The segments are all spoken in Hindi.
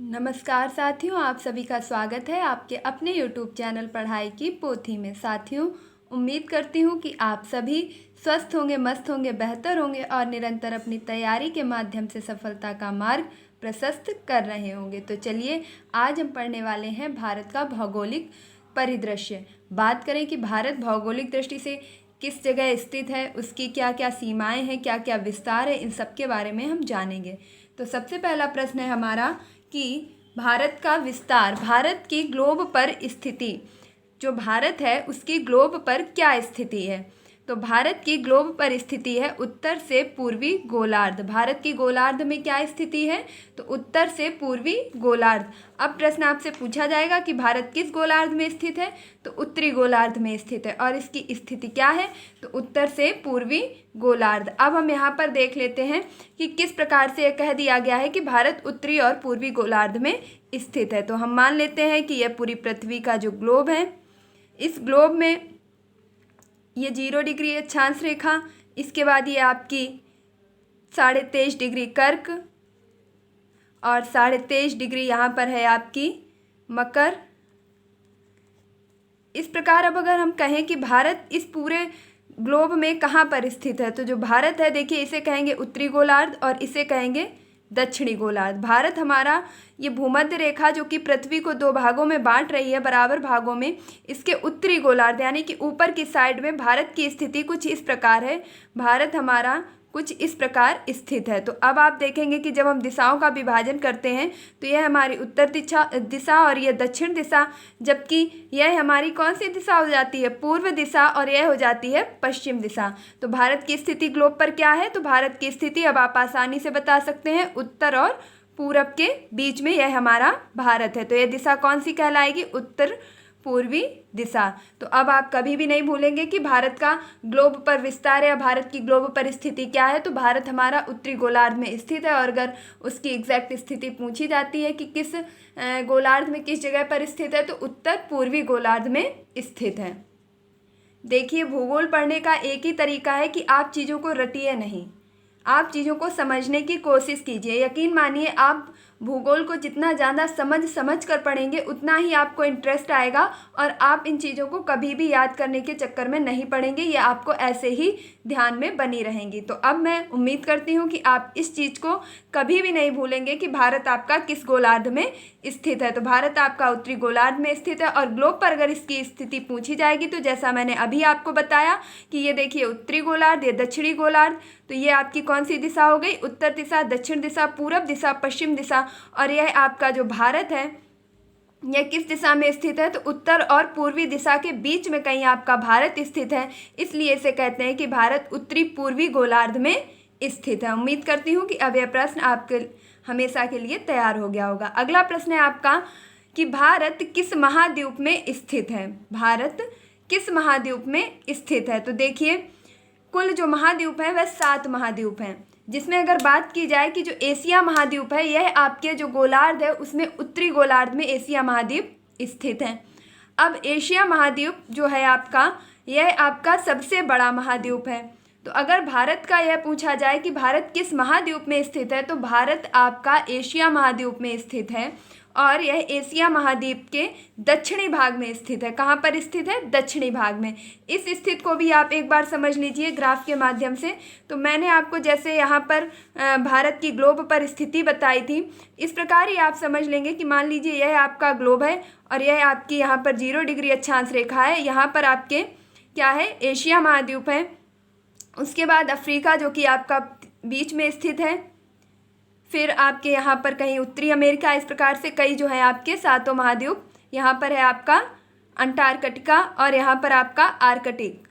नमस्कार साथियों, आप सभी का स्वागत है आपके अपने YouTube चैनल पढ़ाई की पोथी में। साथियों, उम्मीद करती हूँ कि आप सभी स्वस्थ होंगे, मस्त होंगे, बेहतर होंगे और निरंतर अपनी तैयारी के माध्यम से सफलता का मार्ग प्रशस्त कर रहे होंगे। तो चलिए, आज हम पढ़ने वाले हैं भारत का भौगोलिक परिदृश्य। बात करें कि भारत भौगोलिक दृष्टि से किस जगह स्थित है, उसकी क्या क्या सीमाएं हैं, क्या क्या विस्तार है, इन सब के बारे में हम जानेंगे। तो सबसे पहला प्रश्न है हमारा कि भारत का विस्तार, भारत की ग्लोब पर स्थिति, जो भारत है उसकी ग्लोब पर क्या स्थिति है। तो भारत की ग्लोब पर स्थिति है उत्तर से पूर्वी गोलार्ध। भारत की गोलार्ध में क्या स्थिति है, तो उत्तर से पूर्वी गोलार्ध। अब प्रश्न आपसे पूछा जाएगा कि भारत किस गोलार्ध में स्थित है, तो उत्तरी गोलार्ध में स्थित है और इसकी स्थिति क्या है, तो उत्तर से पूर्वी गोलार्ध। अब हम यहाँ पर देख लेते हैं कि किस प्रकार से यह कह दिया गया है कि भारत उत्तरी और पूर्वी गोलार्ध में स्थित है। तो हम मान लेते हैं कि यह पूरी पृथ्वी का जो ग्लोब है, इस ग्लोब में ये 0 डिग्री अक्षांश रेखा, इसके बाद ये आपकी 23.5 डिग्री कर्क और 23.5 डिग्री यहाँ पर है आपकी मकर। इस प्रकार अब अगर हम कहें कि भारत इस पूरे ग्लोब में कहाँ पर स्थित है, तो जो भारत है देखिए, इसे कहेंगे उत्तरी गोलार्ध और इसे कहेंगे दक्षिणी गोलार्ध। भारत हमारा ये भूमध्य रेखा जो कि पृथ्वी को 2 भागों में बांट रही है, बराबर भागों में, इसके उत्तरी गोलार्ध यानी कि ऊपर की साइड में भारत की स्थिति कुछ इस प्रकार है। भारत हमारा कुछ इस प्रकार स्थित है। तो अब आप देखेंगे कि जब हम दिशाओं का विभाजन करते हैं तो यह हमारी उत्तर दिशा और यह दक्षिण दिशा, जबकि यह हमारी कौन सी दिशा हो जाती है, पूर्व दिशा, और यह हो जाती है पश्चिम दिशा। तो भारत की स्थिति ग्लोब पर क्या है, तो भारत की स्थिति अब आप आसानी से बता सकते हैं, उत्तर और पूरब के बीच में यह हमारा भारत है। तो यह दिशा कौन सी कहलाएगी, उत्तर पूर्वी दिशा। तो अब आप कभी भी नहीं भूलेंगे कि भारत का ग्लोब पर विस्तार या भारत की ग्लोब पर स्थिति क्या है, तो भारत हमारा उत्तरी गोलार्ध में स्थित है। और अगर उसकी एग्जैक्ट स्थिति पूछी जाती है कि किस गोलार्ध में किस जगह पर स्थित है, तो उत्तर पूर्वी गोलार्ध में स्थित है। देखिए, भूगोल पढ़ने का एक ही तरीका है कि आप चीज़ों को रटिए नहीं, आप चीज़ों को समझने की कोशिश कीजिए। यकीन मानिए, आप भूगोल को जितना ज़्यादा समझ कर पढ़ेंगे उतना ही आपको इंटरेस्ट आएगा और आप इन चीज़ों को कभी भी याद करने के चक्कर में नहीं पड़ेंगे, ये आपको ऐसे ही ध्यान में बनी रहेंगी। तो अब मैं उम्मीद करती हूँ कि आप इस चीज़ को कभी भी नहीं भूलेंगे कि भारत आपका किस गोलार्ध में स्थित है। तो भारत आपका उत्तरी गोलार्ध में स्थित है और ग्लोब पर अगर इसकी स्थिति पूछी जाएगी तो जैसा मैंने अभी आपको बताया कि ये देखिए उत्तरी गोलार्ध, ये दक्षिणी गोलार्ध, तो ये आपकी कौन सी दिशा हो गई, उत्तर दिशा, दक्षिण दिशा, पूरब दिशा, पश्चिम दिशा। और यह आपका जो भारत है यह किस दिशा में स्थित है, तो उत्तर और पूर्वी दिशा के बीच में कहीं आपका भारत स्थित है, इसलिए इसे कहते हैं कि भारत उत्तरी पूर्वी गोलार्ध में स्थित है। उम्मीद करती हूँ कि अब यह प्रश्न आपके हमेशा के लिए तैयार हो गया होगा। अगला प्रश्न है आपका कि भारत किस महाद्वीप में स्थित है। भारत किस महाद्वीप में स्थित है, तो देखिए, कुल जो महाद्वीप है वह 7 महाद्वीप हैं, जिसमें अगर बात की जाए कि जो एशिया महाद्वीप है, यह आपके जो गोलार्ध है उसमें उत्तरी गोलार्ध में एशिया महाद्वीप स्थित है। अब एशिया महाद्वीप जो है आपका, यह आपका सबसे बड़ा महाद्वीप है। तो अगर भारत का यह पूछा जाए कि भारत किस महाद्वीप में स्थित है, तो भारत आपका एशिया महाद्वीप में स्थित है और यह एशिया महाद्वीप के दक्षिणी भाग में स्थित है। कहाँ पर स्थित है, दक्षिणी भाग में। इस स्थिति को भी आप एक बार समझ लीजिए ग्राफ के माध्यम से। तो मैंने आपको जैसे यहाँ पर भारत की ग्लोब पर स्थिति बताई थी, इस प्रकार ही आप समझ लेंगे कि मान लीजिए यह आपका ग्लोब है और यह आपकी यहाँ पर 0 डिग्री अक्षांश रेखा है, यहाँ पर आपके क्या है, एशिया महाद्वीप है। उसके बाद अफ्रीका जो कि आपका बीच में स्थित है, फिर आपके यहाँ पर कहीं उत्तरी अमेरिका, इस प्रकार से कई जो है आपके 7 महाद्वीप। यहाँ पर है आपका अंटार्कटिका और यहाँ पर आपका आर्कटिक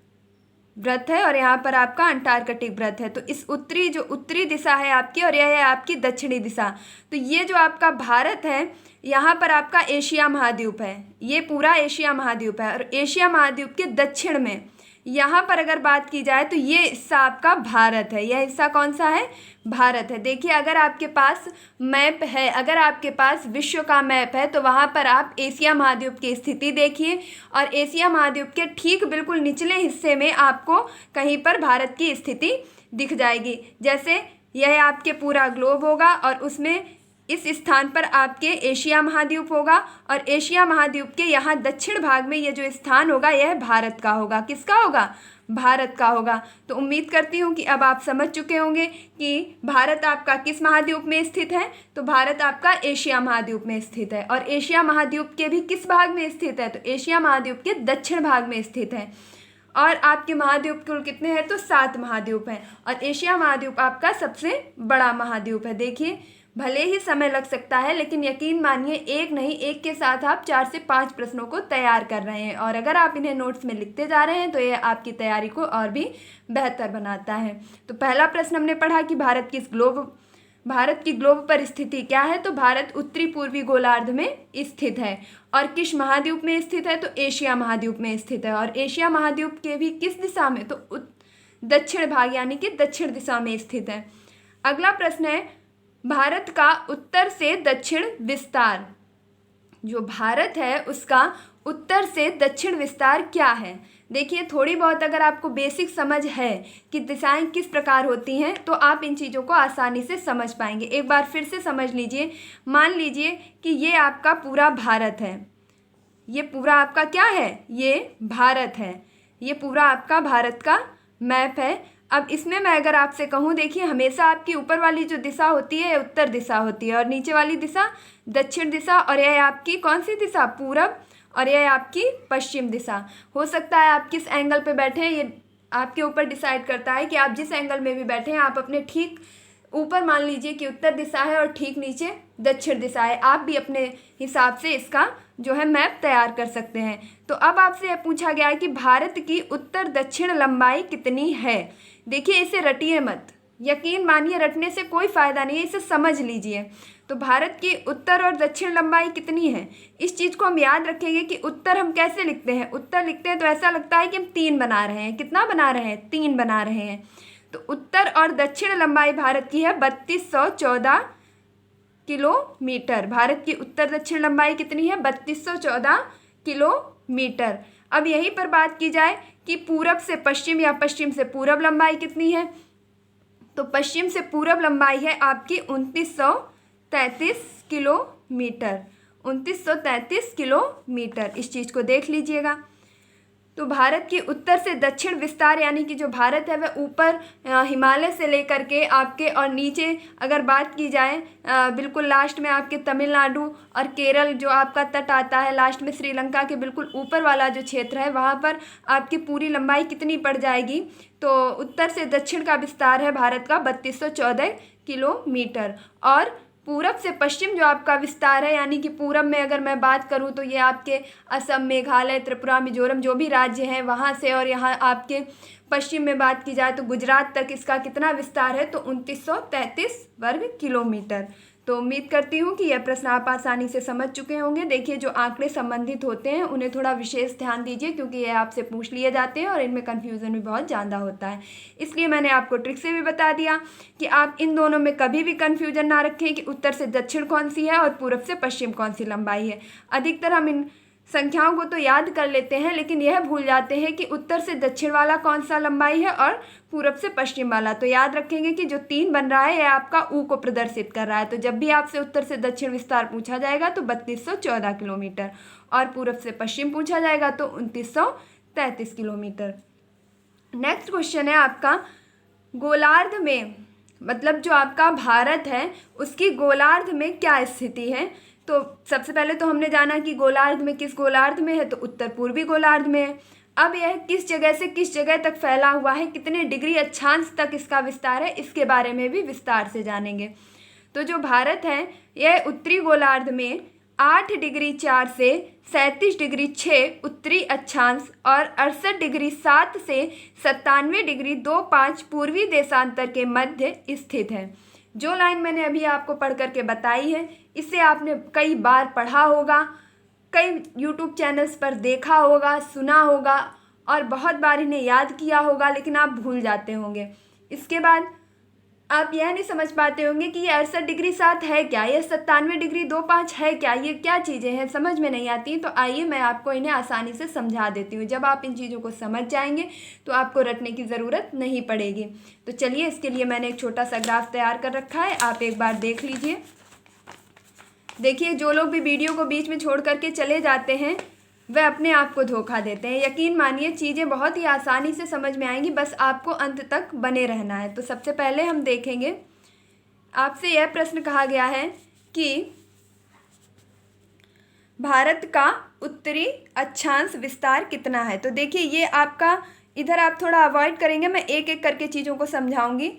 वृत्त है और यहाँ पर आपका अंटार्कटिक वृत्त है। तो इस जो उत्तरी दिशा है आपकी और यह है आपकी दक्षिणी दिशा। तो ये जो आपका भारत है, यहाँ पर आपका एशिया महाद्वीप है, ये पूरा एशिया महाद्वीप है और एशिया महाद्वीप के दक्षिण में यहाँ पर अगर बात की जाए तो ये हिस्सा आपका भारत है। यह हिस्सा कौन सा है, भारत है। देखिए, अगर आपके पास मैप है, अगर आपके पास विश्व का मैप है, तो वहाँ पर आप एशिया महाद्वीप की स्थिति देखिए और एशिया महाद्वीप के ठीक बिल्कुल निचले हिस्से में आपको कहीं पर भारत की स्थिति दिख जाएगी। जैसे यह आपके पूरा ग्लोब होगा और उसमें इस स्थान पर आपके एशिया महाद्वीप होगा और एशिया महाद्वीप के यहाँ दक्षिण भाग में ये जो स्थान होगा यह भारत का होगा। किसका होगा? भारत का होगा। तो उम्मीद करती हूँ कि अब आप समझ चुके होंगे कि भारत आपका किस महाद्वीप में स्थित है। तो भारत आपका एशिया महाद्वीप में स्थित है और एशिया महाद्वीप के भी किस भाग में स्थित है? तो एशिया महाद्वीप के दक्षिण भाग में स्थित है। और आपके महाद्वीप कुल कितने हैं? तो 7 महाद्वीप हैं और एशिया महाद्वीप आपका सबसे बड़ा महाद्वीप है। देखिए, भले ही समय लग सकता है लेकिन यकीन मानिए एक नहीं, एक के साथ आप 4 से 5 प्रश्नों को तैयार कर रहे हैं और अगर आप इन्हें नोट्स में लिखते जा रहे हैं तो ये आपकी तैयारी को और भी बेहतर बनाता है। तो पहला प्रश्न हमने पढ़ा कि भारत की ग्लोब पर स्थिति क्या है? तो भारत उत्तरी पूर्वी गोलार्ध में स्थित है और किस महाद्वीप में स्थित है? तो एशिया महाद्वीप में स्थित है और एशिया महाद्वीप के भी किस दिशा में? तो दक्षिण भाग यानी कि दक्षिण दिशा में स्थित है। अगला प्रश्न है भारत का उत्तर से दक्षिण विस्तार। जो भारत है उसका उत्तर से दक्षिण विस्तार क्या है? देखिए, थोड़ी बहुत अगर आपको बेसिक समझ है कि दिशाएं किस प्रकार होती हैं तो आप इन चीज़ों को आसानी से समझ पाएंगे। एक बार फिर से समझ लीजिए। मान लीजिए कि ये आपका पूरा भारत है, ये पूरा आपका क्या है? ये भारत है, ये पूरा आपका भारत का मैप है। अब इसमें मैं अगर आपसे कहूँ, देखिए हमेशा आपकी ऊपर वाली जो दिशा होती है उत्तर दिशा होती है और नीचे वाली दिशा दक्षिण दिशा और यह आपकी कौन सी दिशा? पूरब और यह आपकी पश्चिम दिशा। हो सकता है आप किस एंगल पे बैठे हैं ये आपके ऊपर डिसाइड करता है कि आप जिस एंगल में भी बैठे हैं आप अपने ठीक ऊपर मान लीजिए कि उत्तर दिशा है और ठीक नीचे दक्षिण दिशा है। आप भी अपने हिसाब से इसका जो है मैप तैयार कर सकते हैं। तो अब आपसे यह पूछा गया है कि भारत की उत्तर दक्षिण लंबाई कितनी है? देखिए, इसे रटिए मत, यकीन मानिए रटने से कोई फ़ायदा नहीं है, इसे समझ लीजिए। तो भारत की उत्तर और दक्षिण लंबाई कितनी है? इस चीज़ को हम याद रखेंगे कि उत्तर हम कैसे लिखते हैं। उत्तर लिखते हैं तो ऐसा लगता है कि हम 3 बना रहे हैं। कितना बना रहे हैं? 3 बना रहे हैं। तो उत्तर और दक्षिण लंबाई भारत की है 3214 किलोमीटर। भारत की उत्तर दक्षिण लंबाई कितनी है? 3214 किलोमीटर। अब यहीं पर बात की जाए कि पूरब से पश्चिम या पश्चिम से पूरब लंबाई कितनी है? तो पश्चिम से पूरब लंबाई है आपकी 2933 किलोमीटर। 2933 किलोमीटर, इस चीज़ को देख लीजिएगा। तो भारत की उत्तर से दक्षिण विस्तार यानी कि जो भारत है वह ऊपर हिमालय से लेकर के आपके और नीचे अगर बात की जाए बिल्कुल लास्ट में आपके तमिलनाडु और केरल जो आपका तट आता है, लास्ट में श्रीलंका के बिल्कुल ऊपर वाला जो क्षेत्र है वहाँ पर आपकी पूरी लंबाई कितनी पड़ जाएगी? तो उत्तर से दक्षिण का विस्तार है भारत का 3214 किलोमीटर और पूरब से पश्चिम जो आपका विस्तार है यानी कि पूरब में अगर मैं बात करूं तो ये आपके असम, मेघालय, त्रिपुरा, मिजोरम जो भी राज्य हैं वहाँ से और यहाँ आपके पश्चिम में बात की जाए तो गुजरात तक इसका कितना विस्तार है? तो 2933 वर्ग किलोमीटर। तो उम्मीद करती हूँ कि यह प्रश्न आप आसानी से समझ चुके होंगे। देखिए, जो आंकड़े संबंधित होते हैं उन्हें थोड़ा विशेष ध्यान दीजिए क्योंकि ये आपसे पूछ लिए जाते हैं और इनमें कन्फ्यूज़न भी बहुत ज़्यादा होता है। इसलिए मैंने आपको ट्रिक से भी बता दिया कि आप इन दोनों में कभी भी कन्फ्यूजन ना रखें कि उत्तर से दक्षिण कौन सी है और पूरब से पश्चिम कौन सी लंबाई है। अधिकतर हम इन संख्याओं को तो याद कर लेते हैं लेकिन यह भूल जाते हैं कि उत्तर से दक्षिण वाला कौन सा लंबाई है और पूरब से पश्चिम वाला। तो याद रखेंगे कि जो 3 बन रहा है यह आपका ऊ को प्रदर्शित कर रहा है। तो जब भी आपसे उत्तर से दक्षिण विस्तार पूछा जाएगा तो 3214 किलोमीटर और पूरब से पश्चिम पूछा जाएगा तो 2933 किलोमीटर। नेक्स्ट क्वेश्चन है आपका गोलार्ध में, मतलब जो आपका भारत है उसकी गोलार्ध में क्या स्थिति है? तो सबसे पहले तो हमने जाना कि गोलार्ध में किस गोलार्ध में है? तो उत्तर पूर्वी गोलार्ध में है। अब यह किस जगह से किस जगह तक फैला हुआ है, कितने डिग्री अक्षांश तक इसका विस्तार है, इसके बारे में भी विस्तार से जानेंगे। तो जो भारत है यह उत्तरी गोलार्ध में 8 डिग्री 4 से 37 डिग्री 6 उत्तरी अक्षांश और 68 डिग्री 7 से 97 डिग्री 25 पूर्वी देशांतर के मध्य स्थित है। जो लाइन मैंने अभी आपको पढ़ करके बताई है इसे आपने कई बार पढ़ा होगा, कई YouTube चैनल्स पर देखा होगा, सुना होगा और बहुत बार इन्हें याद किया होगा लेकिन आप भूल जाते होंगे। इसके बाद आप यह नहीं समझ पाते होंगे कि ये 68 डिग्री 7 है क्या, ये 97 डिग्री 25 है क्या, ये क्या चीज़ें हैं, समझ में नहीं आती। तो आइए मैं आपको इन्हें आसानी से समझा देती हूँ। जब आप इन चीज़ों को समझ जाएंगे तो आपको रटने की ज़रूरत नहीं पड़ेगी। तो चलिए, इसके लिए मैंने एक छोटा सा ग्राफ तैयार कर रखा है, आप एक बार देख लीजिए। देखिए, जो लोग भी वीडियो को बीच में छोड़ करके चले जाते हैं वह अपने आप को धोखा देते हैं। यकीन मानिए चीज़ें बहुत ही आसानी से समझ में आएंगी, बस आपको अंत तक बने रहना है। तो सबसे पहले हम देखेंगे, आपसे यह प्रश्न कहा गया है कि भारत का उत्तरी अक्षांश विस्तार कितना है। तो देखिए, ये आपका, इधर आप थोड़ा अवॉइड करेंगे, मैं एक एक करके चीज़ों को समझाऊंगी।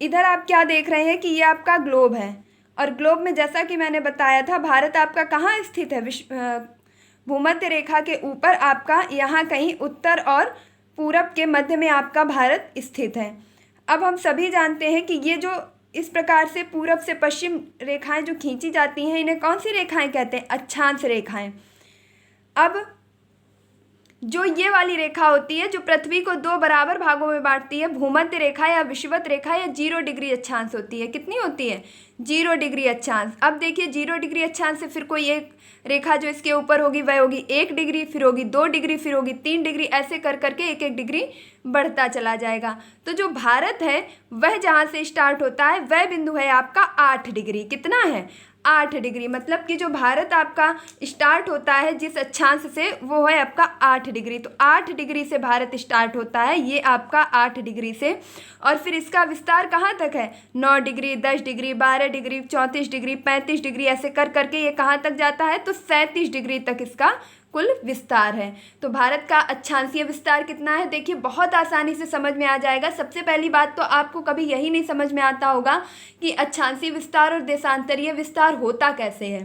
इधर आप क्या देख रहे हैं कि ये आपका ग्लोब है, और ग्लोब में जैसा कि मैंने बताया था, भारत आपका कहाँ स्थित है, भूमध्य रेखा के ऊपर आपका यहाँ कहीं उत्तर और पूरब के मध्य में आपका भारत स्थित है। अब हम सभी जानते हैं कि ये जो इस प्रकार से पूरब से पश्चिम रेखाएं जो खींची जाती हैं, इन्हें कौन सी रेखाएं कहते हैं, अक्षांश रेखाएं। अब जो ये वाली रेखा होती है जो पृथ्वी को दो बराबर भागों में बांटती है, भूमध्य रेखा या विषुवत रेखा, या 0 डिग्री अक्षांश होती है। कितनी होती है, 0 डिग्री अक्षांश। अब देखिए, 0 डिग्री अक्षांश से फिर कोई एक रेखा जो इसके ऊपर होगी वह होगी 1 डिग्री, फिर होगी 2 डिग्री, फिर होगी 3 डिग्री, ऐसे कर करके 1-1 डिग्री बढ़ता चला जाएगा। तो जो भारत है वह जहाँ से स्टार्ट होता है वह बिंदु है आपका 8 डिग्री। कितना है, 8 डिग्री। मतलब कि जो भारत आपका स्टार्ट होता है जिस अक्षांश से, वो है आपका 8 डिग्री। तो 8 डिग्री से भारत स्टार्ट होता है, ये आपका 8 डिग्री से। और फिर इसका विस्तार कहाँ तक है, 9 degree, 10 degree, 12 degree, 34 degree, 35 degree, ऐसे कर करके ये कहाँ तक जाता है, तो 37 डिग्री तक इसका कुल विस्तार है। तो भारत का अक्षांशीय विस्तार कितना है, देखिए बहुत आसानी से समझ में आ जाएगा। सबसे पहली बात तो आपको कभी यही नहीं समझ में आता होगा कि अक्षांशीय विस्तार और देशांतरीय विस्तार होता कैसे है।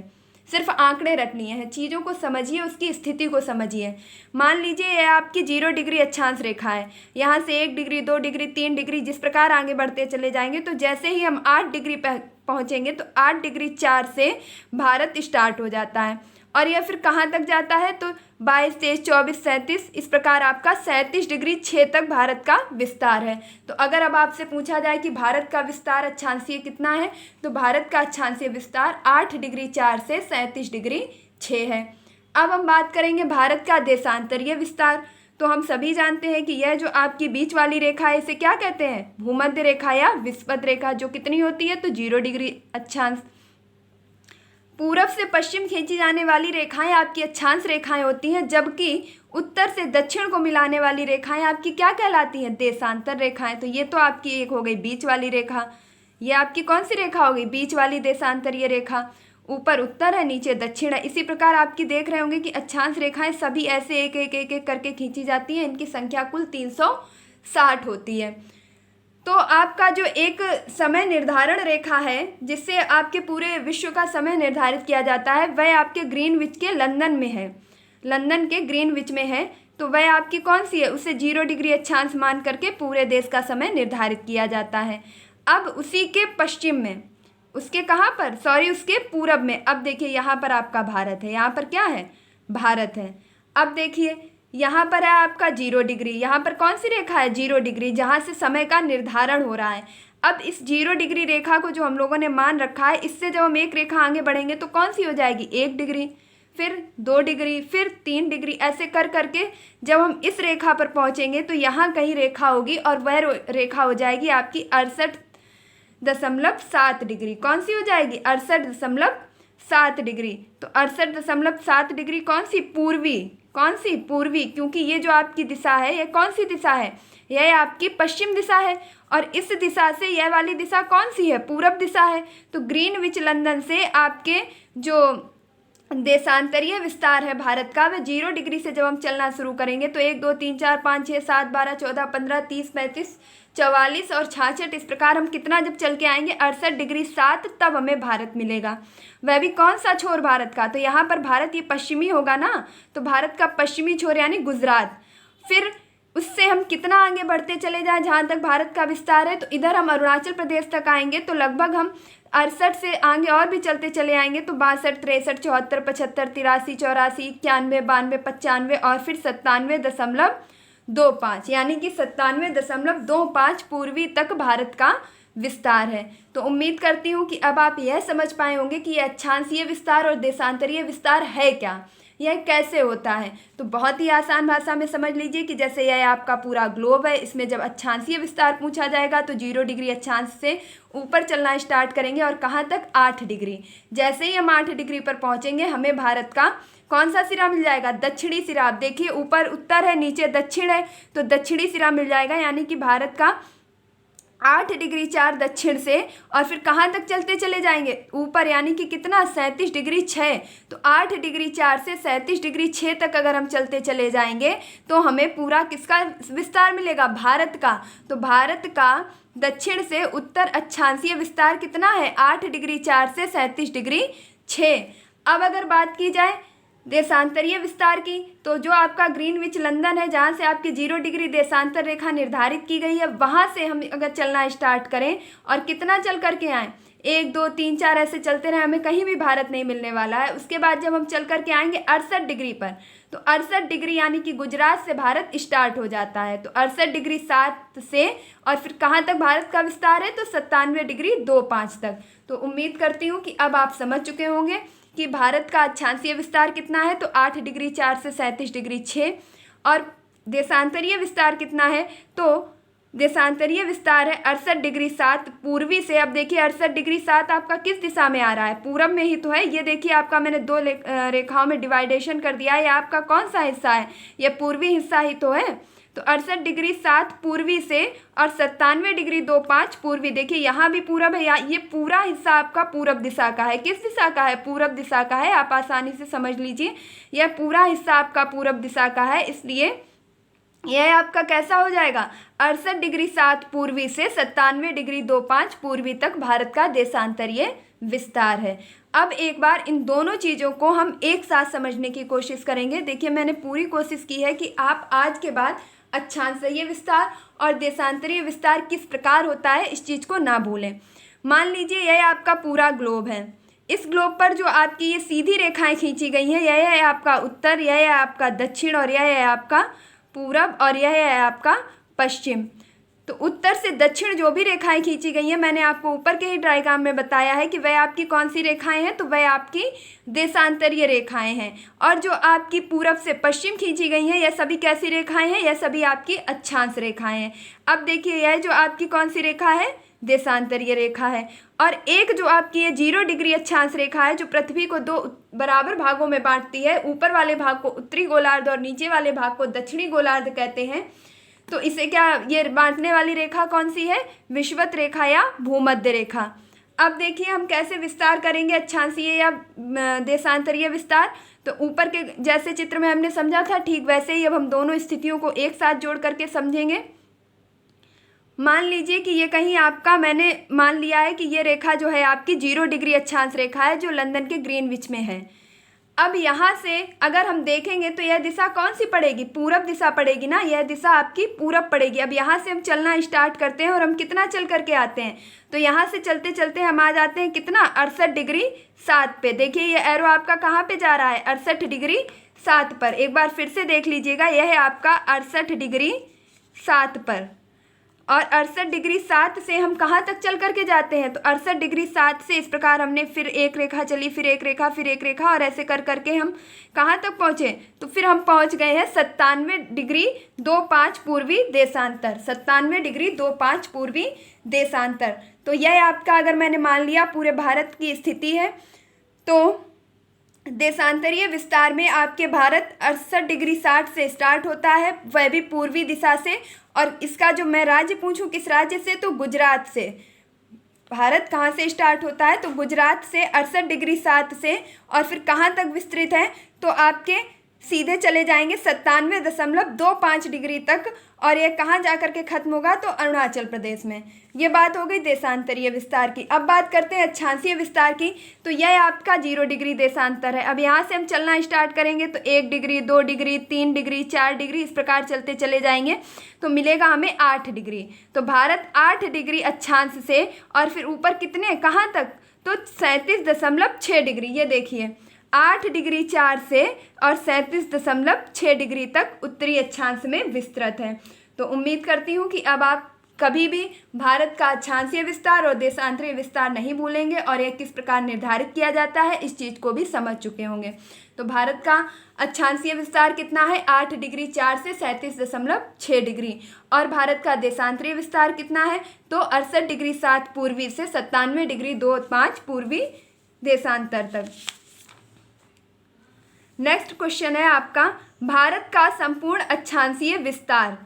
सिर्फ आंकड़े रटनी है, चीज़ों को समझिए, उसकी स्थिति को समझिए। मान लीजिए यह आपकी 0 डिग्री अक्षांश रेखा है, यहाँ से 1 डिग्री, 2 डिग्री, 3 डिग्री, जिस प्रकार आगे बढ़ते चले जाएंगे, तो जैसे ही हम 8 डिग्री पहुँचेंगे तो 8 डिग्री 4 से भारत स्टार्ट हो जाता है। और यह फिर कहाँ तक जाता है, तो 22, 23, 24, 37, इस प्रकार आपका 37 डिग्री 6 तक भारत का विस्तार है। तो अगर अब आपसे पूछा जाए कि भारत का विस्तार अक्षांशीय कितना है, तो भारत का अक्षांशीय विस्तार 8 डिग्री 4 से 37 डिग्री 6 है। अब हम बात करेंगे भारत का देशांतरीय विस्तार। तो हम सभी जानते हैं कि यह जो आपकी बीच वाली रेखा है, इसे क्या कहते हैं, भूमध्य रेखा या विषुवत रेखा, जो कितनी होती है, तो 0 डिग्री अक्षांश। पूरब से पश्चिम खींची जाने वाली रेखाएं आपकी अक्षांश रेखाएं होती हैं, जबकि उत्तर से दक्षिण को मिलाने वाली रेखाएं आपकी क्या कहलाती हैं, देशांतर रेखाएं। तो ये तो आपकी एक हो गई बीच वाली रेखा, ये आपकी कौन सी रेखा हो गई, बीच वाली देशांतरीय रेखा। ऊपर उत्तर है, नीचे दक्षिण है। इसी प्रकार आपकी देख रहे होंगे कि अक्षांश रेखाएं सभी ऐसे एक एक एक एक करके खींची जाती हैं। इनकी संख्या कुल 360 होती है। तो आपका जो एक समय निर्धारण रेखा है जिससे आपके पूरे विश्व का समय निर्धारित किया जाता है, वह आपके ग्रीनविच के लंदन में है, लंदन के ग्रीनविच में है। तो वह आपकी कौन सी है, उसे 0 डिग्री अक्षांश मान करके पूरे देश का समय निर्धारित किया जाता है। अब उसी के पश्चिम में, उसके कहाँ पर, सॉरी उसके पूरब में, अब देखिए यहाँ पर आपका भारत है, यहाँ पर क्या है, भारत है। अब देखिए यहाँ पर है आपका 0 डिग्री, यहाँ पर कौन सी रेखा है, 0 डिग्री, जहाँ से समय का निर्धारण हो रहा है। अब इस 0 डिग्री रेखा को जो हम लोगों ने मान रखा है, इससे जब हम एक रेखा आगे बढ़ेंगे तो कौन सी हो जाएगी, 1 डिग्री, फिर 2 डिग्री, फिर 3 डिग्री, ऐसे कर करके जब हम इस रेखा पर पहुँचेंगे तो यहाँ कहीं रेखा होगी और वह रेखा हो जाएगी आपकी 68.7 डिग्री। कौन सी हो जाएगी, 68.7 डिग्री। तो 68.7 डिग्री कौन सी, पूर्वी, कौन सी, पूर्वी, क्योंकि ये जो आपकी दिशा है ये कौन सी दिशा है, यह आपकी पश्चिम दिशा है। और इस दिशा से यह वाली दिशा कौन सी है, पूरब दिशा है। तो ग्रीनविच लंदन से आपके जो देशांतरीय विस्तार है भारत का, वह 0 डिग्री से जब हम चलना शुरू करेंगे तो 1, 2, 3, 4, 5, 6, 7, 12, 14, 15, 30, 35, 44 और 66, इस प्रकार हम कितना जब चल के आएंगे 68 डिग्री 7, तब हमें भारत मिलेगा। वह भी कौन सा छोर भारत का, तो यहाँ पर भारत ये पश्चिमी होगा ना, तो भारत का पश्चिमी छोर यानी गुजरात। फिर उससे हम कितना आगे बढ़ते चले जाएं जहाँ तक भारत का विस्तार है, तो इधर हम अरुणाचल प्रदेश तक आएंगे तो लगभग हम 68 से आगे और भी चलते चले आएंगे तो 62, 63, 74, 75, 83, 84, 91, 92, 95 और फिर 97.25, यानी कि 97.25 पूर्वी तक भारत का विस्तार है। तो उम्मीद करती हूँ कि अब आप यह समझ पाए होंगे कि यह अक्षांशीय विस्तार और देशांतरीय विस्तार है क्या। यह कैसे होता है? तो बहुत ही आसान भाषा में समझ लीजिए कि जैसे यह आपका पूरा ग्लोब है, इसमें जब अक्षांशीय विस्तार पूछा जाएगा तो 0 डिग्री अक्षांश से ऊपर चलना स्टार्ट करेंगे और कहाँ तक? 8 डिग्री। जैसे ही हम 8 डिग्री पर पहुँचेंगे हमें भारत का कौन सा सिरा मिल जाएगा? दक्षिणी सिरा। आप देखिए ऊपर उत्तर है, नीचे दक्षिण है, तो दक्षिणी सिरा मिल जाएगा, यानी कि भारत का 8 डिग्री 4 दक्षिण से और फिर कहाँ तक चलते चले जाएंगे? ऊपर, यानी कि कितना? 37 डिग्री 6। तो 8 डिग्री 4 से 37 डिग्री 6 तक अगर हम चलते चले जाएंगे तो हमें पूरा किसका विस्तार मिलेगा? भारत का। तो भारत का दक्षिण से उत्तर अक्षांशीय विस्तार कितना है? 8 डिग्री 4 से 37 डिग्री 6। अब अगर बात की जाए देशांतरीय विस्तार की, तो जो आपका ग्रीनविच लंदन है, जहाँ से आपकी 0 डिग्री देशांतर रेखा निर्धारित की गई है, वहाँ से हम अगर चलना स्टार्ट करें और कितना चल करके आएँ? 1 2 3 4 ऐसे चलते रहे, हमें कहीं भी भारत नहीं मिलने वाला है। उसके बाद जब हम चल करके आएंगे 68 डिग्री पर, तो 68 डिग्री यानी कि गुजरात से भारत स्टार्ट हो जाता है। तो 68 डिग्री 7 से और फिर कहाँ तक भारत का विस्तार है? तो 97 डिग्री 25 तक। तो उम्मीद करती हूँ कि अब आप समझ चुके होंगे कि भारत का अक्षांशीय विस्तार कितना है। तो 8 डिग्री 4 से 37 डिग्री 6। और देशांतरीय विस्तार कितना है? तो देशांतरीय विस्तार है 68 डिग्री 7 पूर्वी से। अब देखिए 68 डिग्री 7 आपका किस दिशा में आ रहा है? पूरब में ही तो है। ये देखिए आपका मैंने 2 रेखाओं में डिवाइडेशन कर दिया है। ये आपका कौन सा हिस्सा है? ये पूर्वी हिस्सा ही तो है। तो 68 डिग्री 7 पूर्वी से और 97 डिग्री 25 पूर्वी। देखिए यहाँ भी पूरब है, या ये पूरा हिस्सा आपका पूरब दिशा का है। किस दिशा का है? पूरब दिशा का है। आप आसानी से समझ लीजिए, यह पूरा हिस्सा आपका पूरब दिशा का है, इसलिए यह आपका कैसा हो जाएगा? 68 डिग्री 7 पूर्वी से 97 डिग्री 25 पूर्वी तक भारत का देशांतरीय विस्तार है। अब एक बार इन दोनों चीज़ों को हम एक साथ समझने की कोशिश करेंगे। देखिए मैंने पूरी कोशिश की है कि आप आज के बाद अक्षांशीय विस्तार और देशांतरीय विस्तार किस प्रकार होता है इस चीज़ को ना भूलें। मान लीजिए यह आपका पूरा ग्लोब है। इस ग्लोब पर जो आपकी ये सीधी रेखाएं खींची गई हैं, यह है आपका उत्तर, यह है आपका दक्षिण और यह है आपका पूरब और यह है आपका पश्चिम। तो उत्तर से दक्षिण जो भी रेखाएं खींची गई हैं, मैंने आपको ऊपर के ही डायग्राम में बताया है कि वह आपकी कौन सी रेखाएं हैं? तो वह आपकी देशांतरीय रेखाएं हैं। और जो आपकी पूरब से पश्चिम खींची गई हैं, यह सभी कैसी रेखाएं हैं? यह सभी आपकी अक्षांश रेखाएं हैं। अब देखिए यह जो आपकी कौन सी रेखा है? देशांतरीय रेखा है। और एक जो आपकी ये 0 डिग्री अक्षांश रेखा है, जो पृथ्वी को 2 बराबर भागों में बांटती है, ऊपर वाले भाग को उत्तरी गोलार्ध और नीचे वाले भाग को दक्षिणी गोलार्ध कहते हैं। तो इसे क्या, ये बांटने वाली रेखा कौन सी है? विषुवत रेखा या भूमध्य रेखा। अब देखिए हम कैसे विस्तार करेंगे अक्षांशीय या देशांतरीय विस्तार। तो ऊपर के जैसे चित्र में हमने समझा था, ठीक वैसे ही अब हम दोनों स्थितियों को एक साथ जोड़ करके समझेंगे। मान लीजिए कि ये कहीं आपका, मैंने मान लिया है कि ये रेखा जो है आपकी 0 डिग्री अक्षांश रेखा है, जो लंदन के ग्रीनविच में है। अब यहाँ से अगर हम देखेंगे तो यह दिशा कौन सी पड़ेगी? पूरब दिशा पड़ेगी ना, यह दिशा आपकी पूरब पड़ेगी। अब यहाँ से हम चलना स्टार्ट करते हैं और हम कितना चल करके आते हैं? तो यहाँ से चलते चलते हम आ जाते हैं कितना? 68 डिग्री 7 पे। देखिए ये एरो आपका कहाँ पे जा रहा है? 68 डिग्री 7 पर। एक बार फिर से देख लीजिएगा, यह है आपका 68 डिग्री 7 पर। और 68 डिग्री 7 से हम कहाँ तक चल करके जाते हैं? तो 68 डिग्री 7 से इस प्रकार हमने फिर एक रेखा चली, फिर एक रेखा, फिर एक रेखा, और ऐसे कर करके हम कहाँ तक पहुँचे? तो फिर हम पहुँच गए हैं 97 डिग्री 25 पूर्वी देशांतर। 97 डिग्री 25 पूर्वी देशांतर। तो यह आपका, अगर मैंने मान लिया पूरे भारत की स्थिति है, तो देशांतरीय विस्तार में आपके भारत 68 डिग्री 60 से स्टार्ट होता है, वह भी पूर्वी दिशा से। और इसका जो मैं राज्य पूछूं किस राज्य से, तो गुजरात से। भारत कहाँ से स्टार्ट होता है? तो गुजरात से 68 डिग्री 7 से, और फिर कहाँ तक विस्तृत है? तो आपके सीधे चले जाएंगे 97.25 डिग्री तक, और ये कहाँ जा कर के खत्म होगा? तो अरुणाचल प्रदेश में। ये बात हो गई देशांतरीय विस्तार की। अब बात करते हैं अक्षांशीय विस्तार की। तो यह आपका 0 डिग्री देशांतर है। अब यहाँ से हम चलना स्टार्ट करेंगे तो 1 डिग्री 2 डिग्री 3 डिग्री 4 डिग्री इस प्रकार चलते चले जाएंगे, तो मिलेगा हमें 8 डिग्री। तो भारत 8 डिग्री अक्षांश से, और फिर ऊपर कितने, कहाँ तक? तो 37.6 डिग्री। ये देखिए 8 डिग्री 4 से और 37.6 डिग्री तक उत्तरी अक्षांश में विस्तृत है। तो उम्मीद करती हूँ कि अब आप कभी भी भारत का अक्षांशीय विस्तार और देशांतरीय विस्तार नहीं भूलेंगे और यह किस प्रकार निर्धारित किया जाता है इस चीज़ को भी समझ चुके होंगे। तो भारत का अक्षांशीय विस्तार कितना है, 8 डिग्री 4 से 37.6 डिग्री। और भारत का देशांतरीय विस्तार कितना है, तो 68 डिग्री 7 पूर्वी से 97 डिग्री 2.5 पूर्वी देशांतर तक। नेक्स्ट क्वेश्चन है आपका, भारत का संपूर्ण अक्षांशीय विस्तार।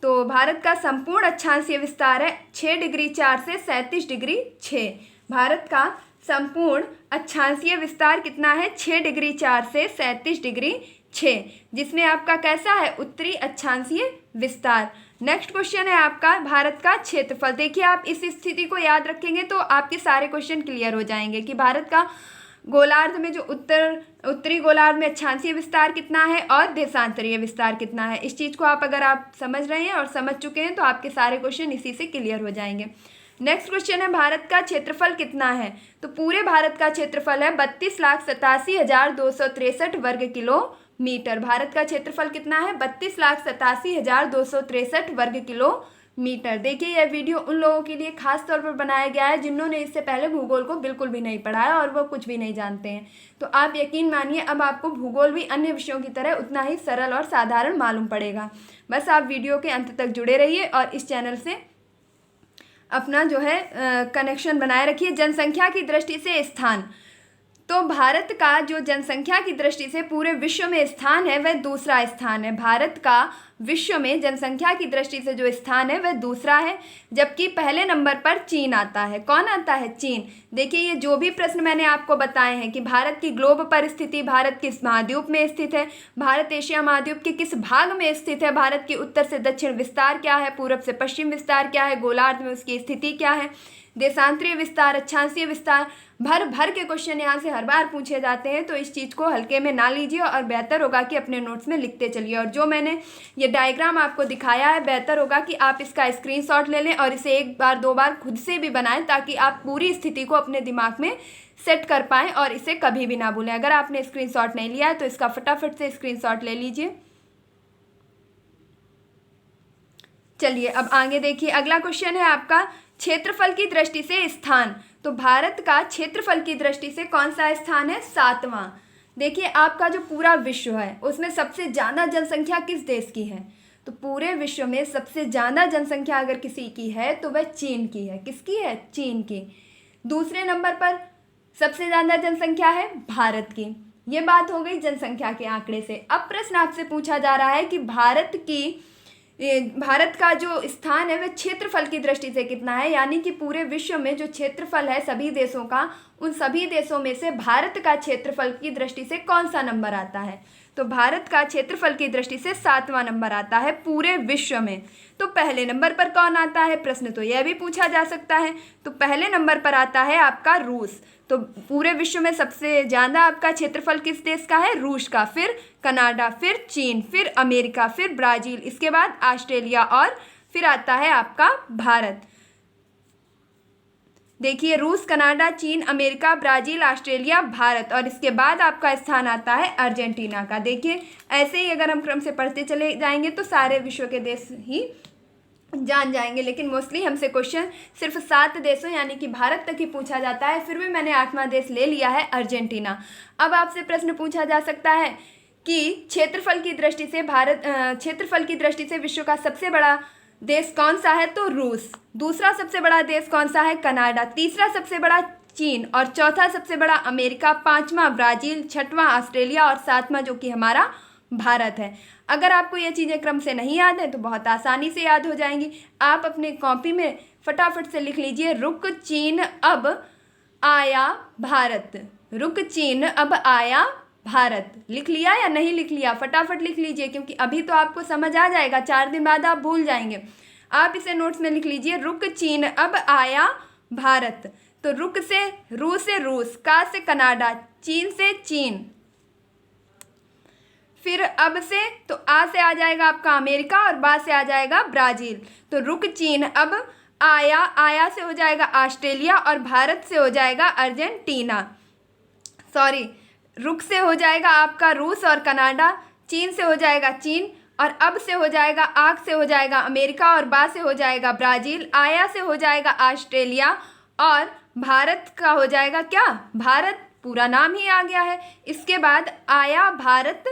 तो भारत का संपूर्ण अक्षांशीय विस्तार है 6 डिग्री 4 से 37 डिग्री 6। भारत का संपूर्ण अक्षांशीय विस्तार कितना है, 6 डिग्री 4 से 37 डिग्री 6, जिसमें आपका कैसा है, उत्तरी अक्षांशीय विस्तार। नेक्स्ट क्वेश्चन है आपका, भारत का क्षेत्रफल। देखिए आप इस स्थिति को याद रखेंगे तो आपके सारे क्वेश्चन क्लियर हो जाएंगे कि भारत का गोलार्ध में जो उत्तरी गोलार्ध में अक्षांशीय विस्तार कितना है और देशांतरीय विस्तार कितना है। इस चीज़ को अगर आप समझ रहे हैं और समझ चुके हैं तो आपके सारे क्वेश्चन इसी से क्लियर हो जाएंगे। नेक्स्ट क्वेश्चन है, भारत का क्षेत्रफल कितना है। तो पूरे भारत का क्षेत्रफल है 32,87,263 वर्ग किलोमीटर। भारत का क्षेत्रफल कितना है, 32,87,263 वर्ग किलोमीटर। देखिए यह वीडियो उन लोगों के लिए खास तौर पर बनाया गया है जिन्होंने इससे पहले भूगोल को बिल्कुल भी नहीं पढ़ा है और वो कुछ भी नहीं जानते हैं। तो आप यकीन मानिए अब आपको भूगोल भी अन्य विषयों की तरह उतना ही सरल और साधारण मालूम पड़ेगा। बस आप वीडियो के अंत तक जुड़े रहिए और इस चैनल से अपना जो है कनेक्शन बनाए रखिए। जनसंख्या की दृष्टि से स्थान। तो भारत का जो जनसंख्या की दृष्टि से पूरे विश्व में स्थान है वह दूसरा स्थान है। भारत का विश्व में जनसंख्या की दृष्टि से जो स्थान है वह दूसरा है, जबकि पहले नंबर पर चीन आता है। कौन आता है, चीन। देखिए ये जो भी प्रश्न मैंने आपको बताए हैं कि भारत की ग्लोब पर स्थिति, भारत किस महाद्वीप में स्थित है, भारत एशिया महाद्वीप के किस भाग में स्थित है, भारत के उत्तर से दक्षिण विस्तार क्या है, पूरब से पश्चिम विस्तार क्या है, गोलार्ध में उसकी स्थिति क्या है, देशांतरीय विस्तार, अक्षांशीय विस्तार, भर के क्वेश्चन यहाँ से हर बार पूछे जाते हैं। तो इस चीज़ को हल्के में ना लीजिए और बेहतर होगा कि अपने नोट्स में लिखते चलिए। और जो मैंने ये डायग्राम आपको दिखाया है बेहतर होगा कि आप इसका स्क्रीनशॉट ले लें और इसे 1 बार 2 बार खुद से भी बनाएं ताकि आप पूरी स्थिति को अपने दिमाग में सेट कर पाएँ और इसे कभी भी ना भूलें। अगर आपने स्क्रीनशॉट नहीं लिया है तो इसका फटाफट से स्क्रीनशॉट ले लीजिए। चलिए अब आगे देखिए, अगला क्वेश्चन है आपका, क्षेत्रफल की दृष्टि से स्थान। तो भारत का क्षेत्रफल की दृष्टि से कौन सा स्थान है, 7वां। देखिए आपका जो पूरा विश्व है उसमें सबसे ज़्यादा जनसंख्या किस देश की है। तो पूरे विश्व में सबसे ज़्यादा जनसंख्या अगर किसी की है तो वह चीन की है। किसकी है, चीन की। दूसरे नंबर पर सबसे ज़्यादा जनसंख्या है भारत की। ये बात हो गई जनसंख्या के आंकड़े से। अब प्रश्न आपसे पूछा जा रहा है कि भारत का जो स्थान है वह क्षेत्रफल की दृष्टि से कितना है, यानी कि पूरे विश्व में जो क्षेत्रफल है सभी देशों का, उन सभी देशों में से भारत का क्षेत्रफल की दृष्टि से कौन सा नंबर आता है। तो भारत का क्षेत्रफल की दृष्टि से 7वां नंबर आता है पूरे विश्व में। तो पहले नंबर पर कौन आता है, प्रश्न तो यह भी पूछा जा सकता है। तो पहले नंबर पर आता है आपका रूस। तो पूरे विश्व में सबसे ज़्यादा आपका क्षेत्रफल किस देश का है, रूस का, फिर कनाडा, फिर चीन, फिर अमेरिका, फिर ब्राज़ील, इसके बाद ऑस्ट्रेलिया और फिर आता है आपका भारत। देखिए रूस, कनाडा, चीन, अमेरिका, ब्राज़ील, ऑस्ट्रेलिया, भारत और इसके बाद आपका स्थान आता है अर्जेंटीना का। देखिए ऐसे ही अगर हम क्रम से पढ़ते चले जाएंगे तो सारे विश्व के देश ही जान जाएंगे, लेकिन मोस्टली हमसे क्वेश्चन सिर्फ 7 देशों यानी कि भारत तक ही पूछा जाता है। फिर भी मैंने 8वां देश ले लिया है अर्जेंटीना। अब आपसे प्रश्न पूछा जा सकता है कि क्षेत्रफल की दृष्टि से विश्व का सबसे बड़ा देश कौन सा है, तो रूस। दूसरा सबसे बड़ा देश कौन सा है, कनाडा। तीसरा सबसे बड़ा चीन और चौथा सबसे बड़ा अमेरिका, 5वां ब्राज़ील, 6वां ऑस्ट्रेलिया और 7वां जो कि हमारा भारत है। अगर आपको ये चीज़ें क्रम से नहीं याद है तो बहुत आसानी से याद हो जाएंगी। आप अपने कॉपी में फटाफट से लिख लीजिए, रुक चीन अब आया भारत। रुक चीन अब आया भारत। लिख लिया या नहीं लिख लिया, फटाफट लिख लीजिए क्योंकि अभी तो आपको समझ आ जाएगा, 4 दिन बाद आप भूल जाएंगे। आप इसे नोट्स में लिख लीजिए, रुक चीन अब आया भारत। तो रुक से रूस, का से कनाडा, चीन से चीन, फिर अब से तो आ से आ जाएगा आपका अमेरिका और बा से आ जाएगा ब्राज़ील। तो रुक चीन अब आया से हो जाएगा ऑस्ट्रेलिया और भारत से हो जाएगा अर्जेंटीना। रुक से हो जाएगा आपका रूस और कनाडा, चीन से हो जाएगा चीन और अब से हो जाएगा, आग से हो जाएगा अमेरिका, और बा से हो जाएगा ब्राज़ील, आया से हो जाएगा ऑस्ट्रेलिया, और भारत का हो जाएगा क्या, भारत पूरा नाम ही आ गया है। इसके बाद आया भारत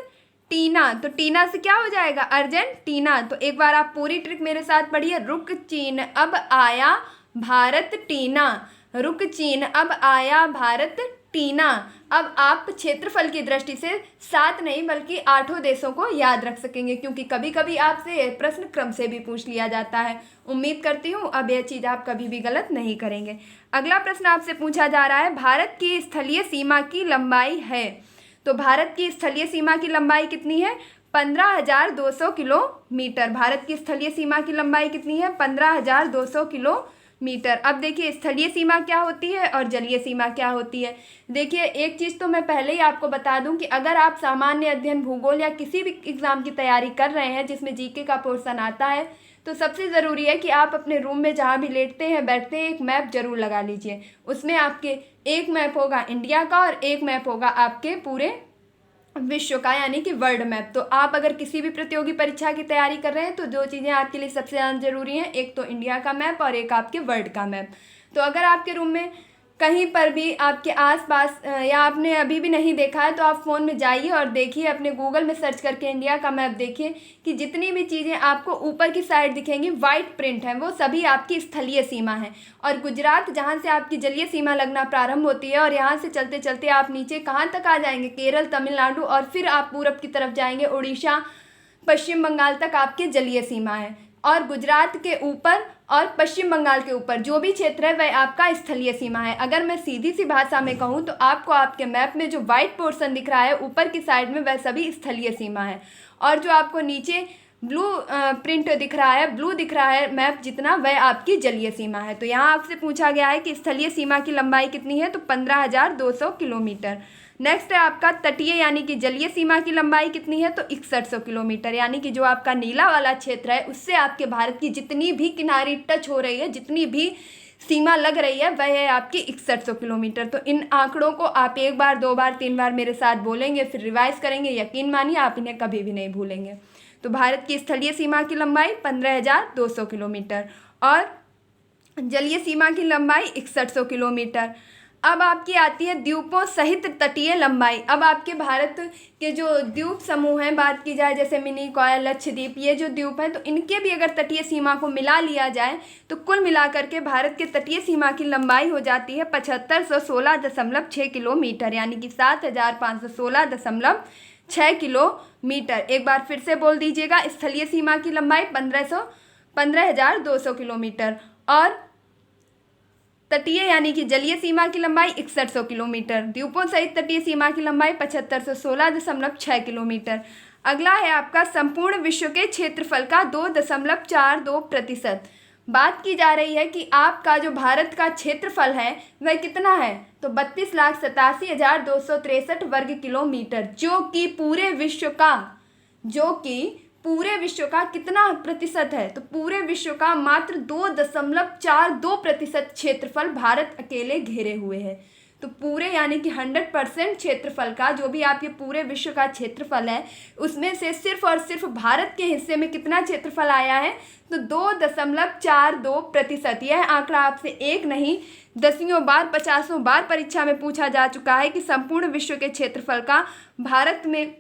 टीना, तो टीना से क्या हो जाएगा, अर्जेंटीना। तो एक बार आप पूरी ट्रिक मेरे साथ पढ़िए। रुक चीन अब आया भारत टीना, रुक चीन अब आया भारत टीना। अब आप क्षेत्रफल की दृष्टि से 7 नहीं बल्कि 8 देशों को याद रख सकेंगे, क्योंकि कभी कभी आपसे प्रश्न क्रम से भी पूछ लिया जाता है। उम्मीद करती हूँ अब यह चीज़ आप कभी भी गलत नहीं करेंगे। अगला प्रश्न आपसे पूछा जा रहा है, भारत की स्थलीय सीमा की लंबाई है। तो भारत की स्थलीय सीमा की लंबाई कितनी है, 15,200 किलोमीटर। भारत की स्थलीय सीमा की लंबाई कितनी है, 15,200 किलोमीटर। अब देखिए स्थलीय सीमा क्या होती है और जलीय सीमा क्या होती है। देखिए एक चीज़ तो मैं पहले ही आपको बता दूं कि अगर आप सामान्य अध्ययन, भूगोल या किसी भी एग्ज़ाम की तैयारी कर रहे हैं जिसमें जीके का पोर्शन आता है, तो सबसे ज़रूरी है कि आप अपने रूम में जहाँ भी लेटते हैं बैठते हैं एक मैप ज़रूर लगा लीजिए। उसमें आपके एक मैप होगा इंडिया का और एक मैप होगा आपके पूरे विश्व का, यानी कि वर्ल्ड मैप। तो आप अगर किसी भी प्रतियोगी परीक्षा की तैयारी कर रहे हैं तो 2 चीज़ें आपके लिए सबसे ज़्यादा ज़रूरी हैं, एक तो इंडिया का मैप और एक आपके वर्ल्ड का मैप। तो अगर आपके रूम में कहीं पर भी आपके आसपास या आपने अभी भी नहीं देखा है तो आप फ़ोन में जाइए और देखिए, अपने गूगल में सर्च करके इंडिया का मैप देखिए कि जितनी भी चीज़ें आपको ऊपर की साइड दिखेंगी वाइट प्रिंट हैं, वो सभी आपकी स्थलीय सीमा है। और गुजरात जहाँ से आपकी जलीय सीमा लगना प्रारंभ होती है और यहाँ से चलते चलते आप नीचे कहाँ तक आ जाएंगे, केरल, तमिलनाडु, और फिर आप पूरब की तरफ जाएंगे उड़ीसा, पश्चिम बंगाल तक आपके जलीय सीमा है। और गुजरात के ऊपर और पश्चिम बंगाल के ऊपर जो भी क्षेत्र है वह आपका स्थलीय सीमा है। अगर मैं सीधी सी भाषा में कहूँ तो आपको आपके मैप में जो वाइट पोर्शन दिख रहा है ऊपर की साइड में वह सभी स्थलीय सीमा है, और जो आपको नीचे ब्लू प्रिंट दिख रहा है, ब्लू दिख रहा है मैप जितना, वह आपकी जलीय सीमा है। तो यहाँ आपसे पूछा गया है कि स्थलीय सीमा की लंबाई कितनी है, तो 15,200 किलोमीटर। नेक्स्ट है आपका तटीय यानी कि जलीय सीमा की लंबाई कितनी है, तो 6100 किलोमीटर। यानी कि जो आपका नीला वाला क्षेत्र है उससे आपके भारत की जितनी भी किनारी टच हो रही है, जितनी भी सीमा लग रही है, वह है आपकी 6100 किलोमीटर। तो इन आंकड़ों को आप 1 बार 2 बार 3 बार मेरे साथ बोलेंगे, फिर रिवाइज करेंगे, यकीन मानिए आप इन्हें कभी भी नहीं भूलेंगे। तो भारत की स्थलीय सीमा की लंबाई 15,200 किलोमीटर और जलीय सीमा की लंबाई 6100 किलोमीटर। अब आपकी आती है द्वीपों सहित तटीय लंबाई। अब आपके भारत के जो द्वीप समूह हैं, बात की जाए जैसे मिनिकॉय, लक्षद्वीप, ये जो द्वीप हैं, तो इनके भी अगर तटीय सीमा को मिला लिया जाए तो कुल मिलाकर के भारत के तटीय सीमा की लंबाई हो जाती है 7516.6 किलोमीटर, यानी कि 7516.6 किलोमीटर। एक बार फिर से बोल दीजिएगा, स्थलीय सीमा की लंबाई 15,200 किलोमीटर और तटीय यानी कि जलीय सीमा की लंबाई 6100 किलोमीटर। द्वीपों सहित तटीय सीमा की लंबाई 7516.6 किलोमीटर। अगला है आपका संपूर्ण विश्व के क्षेत्रफल का 2.42%। बात की जा रही है कि आपका जो भारत का क्षेत्रफल है वह कितना है, तो 32,87,263 वर्ग किलोमीटर, जो कि पूरे विश्व का कितना प्रतिशत है, तो पूरे विश्व का मात्र 2.42% क्षेत्रफल भारत अकेले घेरे हुए है। तो पूरे यानी कि 100% क्षेत्रफल का, जो भी आपके पूरे विश्व का क्षेत्रफल है, उसमें से सिर्फ और सिर्फ भारत के हिस्से में कितना क्षेत्रफल आया है, तो 2.42%। यह आंकड़ा आपसे एक नहीं 10वीं बार 50वीं बार परीक्षा में पूछा जा चुका है कि संपूर्ण विश्व के क्षेत्रफल का भारत में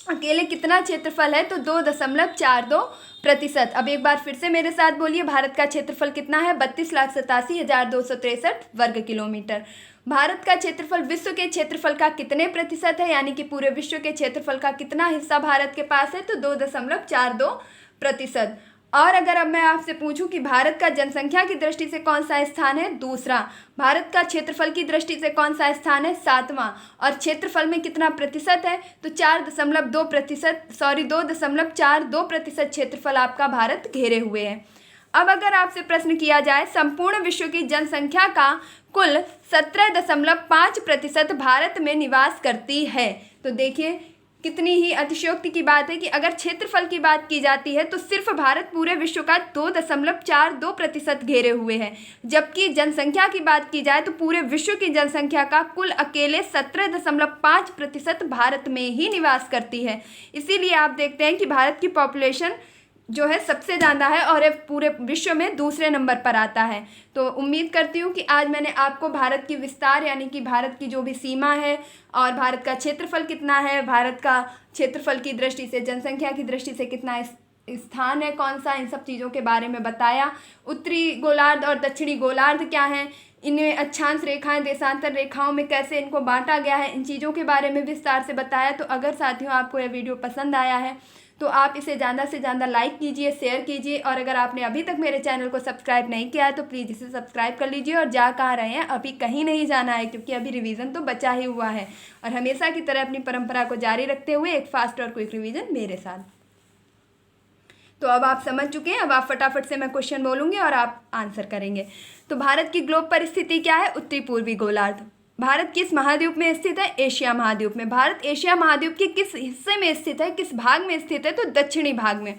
अकेले कितना क्षेत्रफल है, तो 2.42%। अब एक बार फिर से मेरे साथ बोलिए, भारत का क्षेत्रफल कितना है, 32,87,263 वर्ग किलोमीटर। भारत का क्षेत्रफल विश्व के क्षेत्रफल का कितने प्रतिशत है, यानी कि पूरे विश्व के क्षेत्रफल का कितना हिस्सा भारत के पास है, तो 2.42%। और अगर अब मैं आपसे पूछूं कि भारत का जनसंख्या की दृष्टि से कौन सा स्थान है, दूसरा। भारत का क्षेत्रफल की दृष्टि से कौन सा स्थान है, 7वां। और क्षेत्रफल में कितना प्रतिशत है, तो 2.42% क्षेत्रफल आपका भारत घेरे हुए है। अब अगर आपसे प्रश्न किया जाए संपूर्ण विश्व की जनसंख्या का कुल 17.5% भारत में निवास करती है, तो देखिए कितनी ही अतिशयोक्ति की बात है कि अगर क्षेत्रफल की बात की जाती है तो सिर्फ भारत पूरे विश्व का 2.42% घेरे हुए है, जबकि जनसंख्या की बात की जाए तो पूरे विश्व की जनसंख्या का कुल अकेले 17.5% भारत में ही निवास करती है। इसीलिए आप देखते हैं कि भारत की पॉपुलेशन जो है सबसे ज़्यादा है और ये पूरे विश्व में दूसरे नंबर पर आता है। तो उम्मीद करती हूँ कि आज मैंने आपको भारत की विस्तार यानी कि भारत की जो भी सीमा है और भारत का क्षेत्रफल कितना है, भारत का क्षेत्रफल की दृष्टि से, जनसंख्या की दृष्टि से कितना स्थान है कौन सा, इन सब चीज़ों के बारे में बताया। उत्तरी गोलार्ध और दक्षिणी गोलार्ध क्या हैं, इनमें अक्षांश रेखाएं, देशांतर रेखाओं में कैसे इनको बांटा गया है, इन चीज़ों के बारे में विस्तार से बताया। तो अगर साथियों आपको यह वीडियो पसंद आया है तो आप इसे ज़्यादा से ज़्यादा लाइक कीजिए, शेयर कीजिए, और अगर आपने अभी तक मेरे चैनल को सब्सक्राइब नहीं किया है तो प्लीज़ इसे सब्सक्राइब कर लीजिए। और जा कहाँ रहे हैं, अभी कहीं नहीं जाना है क्योंकि अभी रिवीजन तो बचा ही हुआ है, और हमेशा की तरह अपनी परंपरा को जारी रखते हुए एक फास्ट और क्विक रिवीजन मेरे साथ। तो अब आप समझ चुके हैं, अब आप फटाफट से मैं क्वेश्चन बोलूँगी और आप आंसर करेंगे। तो भारत की ग्लोब परिस्थिति क्या है? उत्तरी पूर्वी गोलार्ध। भारत किस महाद्वीप में स्थित है? एशिया महाद्वीप में। भारत एशिया महाद्वीप के किस हिस्से में स्थित है, किस भाग में स्थित है? तो दक्षिणी भाग में।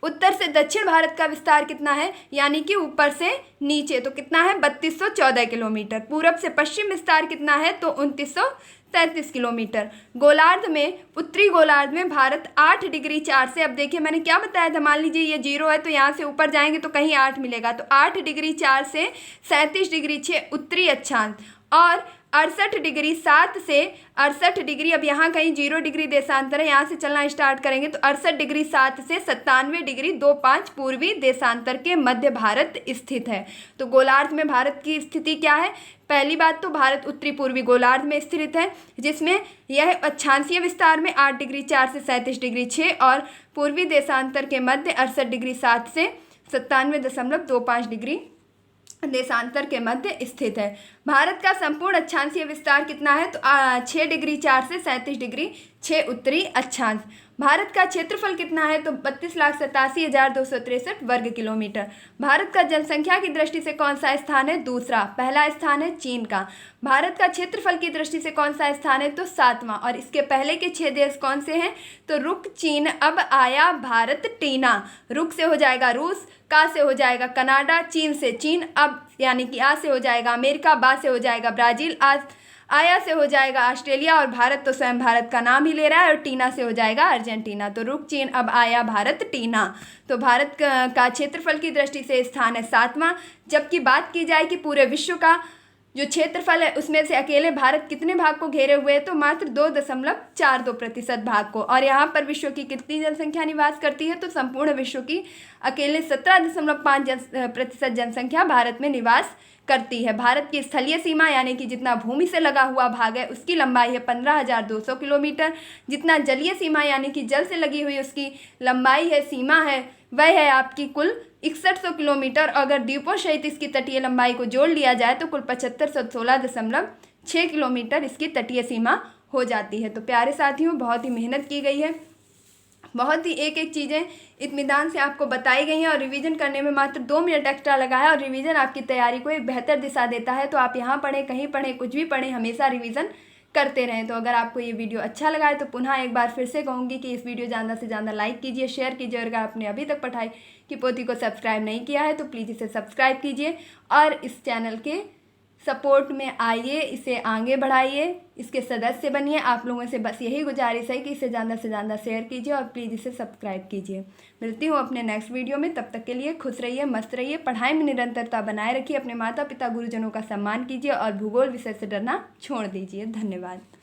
उत्तर से दक्षिण भारत का विस्तार कितना है, यानी कि ऊपर से नीचे, तो कितना है? 3214 किलोमीटर। पूरब से पश्चिम विस्तार कितना है? तो 2933 किलोमीटर। गोलार्ध में, उत्तरी गोलार्ध में भारत 8 डिग्री 4 से, अब देखिए मैंने क्या बताया था, मान लीजिए ये 0 है तो यहाँ से ऊपर जाएंगे तो कहीं 8 मिलेगा, तो 8 डिग्री 4 से 37 डिग्री 6 उत्तरी अक्षांश, और 68 डिग्री 7 से 68 डिग्री, अब यहाँ कहीं 0 डिग्री देशांतर है, यहाँ से चलना स्टार्ट करेंगे तो 68 डिग्री 7 से 97 डिग्री 25 पूर्वी देशांतर के मध्य भारत स्थित है। तो गोलार्ध में भारत की स्थिति क्या है? पहली बात तो भारत उत्तरी पूर्वी गोलार्ध में स्थित है, जिसमें यह अक्षांशीय विस्तार में 8 डिग्री 4 से 37 डिग्री 6 और पूर्वी देशांतर के मध्य 68 डिग्री 7 से 97.25 डिग्री देशांतर के मध्य स्थित है। भारत का संपूर्ण अक्षांशीय विस्तार कितना है? तो 6 डिग्री 4 से 37 डिग्री 6 उत्तरी अक्षांश। भारत का क्षेत्रफल कितना है? तो 32,87,263 वर्ग किलोमीटर। भारत का जनसंख्या की दृष्टि से कौन सा स्थान है? दूसरा। पहला स्थान है चीन का। भारत का क्षेत्रफल की दृष्टि से कौन सा स्थान है? तो 7वां। और इसके पहले के 6 देश कौन से हैं? तो रुक, चीन, अब आया भारत, टीना। रुक से हो जाएगा रूस, का से हो जाएगा कनाडा, चीन से चीन, अब यानी कि आ से हो जाएगा अमेरिका, बा से हो जाएगा ब्राज़ील, आया से हो जाएगा ऑस्ट्रेलिया, और भारत तो स्वयं भारत का नाम ही ले रहा है, और टीना से हो जाएगा अर्जेंटीना। तो रुक, चीन, अब आया भारत, टीना। तो भारत का क्षेत्रफल की दृष्टि से स्थान है 7वां। जबकि बात की जाए कि पूरे विश्व का जो क्षेत्रफल है उसमें से अकेले भारत कितने भाग को घेरे हुए है? तो मात्र 2.42% भाग को। और यहाँ पर विश्व की कितनी जनसंख्या निवास करती है? तो संपूर्ण विश्व की अकेले 17.5% जनसंख्या भारत में निवास करती है। भारत की स्थलीय सीमा यानी कि जितना भूमि से लगा हुआ भाग है उसकी लंबाई है 15,200 किलोमीटर। जितना जलीय सीमा यानी कि जल से लगी हुई उसकी लंबाई है, सीमा है, वह है आपकी कुल 6100 किलोमीटर। अगर द्वीपों सहित इसकी तटीय लंबाई को जोड़ लिया जाए तो कुल 7516.6 किलोमीटर इसकी तटीय सीमा हो जाती है। तो प्यारे साथियों, बहुत ही मेहनत की गई है, बहुत ही एक एक चीज़ें इत्मीनान से आपको बताई गई हैं, और रिवीजन करने में मात्र 2 मिनट एक्स्ट्रा लगा है, और रिवीजन आपकी तैयारी को एक बेहतर दिशा देता है। तो आप यहाँ पढ़ें, कहीं पढ़ें, कुछ भी पढ़ें, हमेशा रिवीजन करते रहें। तो अगर आपको ये वीडियो अच्छा लगा है तो पुनः एक बार फिर से कहूँगी कि इस वीडियो ज़्यादा से ज़्यादा लाइक कीजिए, शेयर कीजिए, और अगर आपने अभी तक पढ़ाई की पोथी को सब्सक्राइब नहीं किया है तो प्लीज़ इसे सब्सक्राइब कीजिए और इस चैनल के सपोर्ट में आइए, इसे आगे बढ़ाइए, इसके सदस्य बनिए। आप लोगों से बस यही गुजारिश है कि इसे ज़्यादा से ज़्यादा शेयर कीजिए और प्लीज़ इसे सब्सक्राइब कीजिए। मिलती हूँ अपने नेक्स्ट वीडियो में, तब तक के लिए खुश रहिए, मस्त रहिए, पढ़ाई में निरंतरता बनाए रखिए, अपने माता पिता गुरुजनों का सम्मान कीजिए और भूगोल विषय से डरना छोड़ दीजिए। धन्यवाद।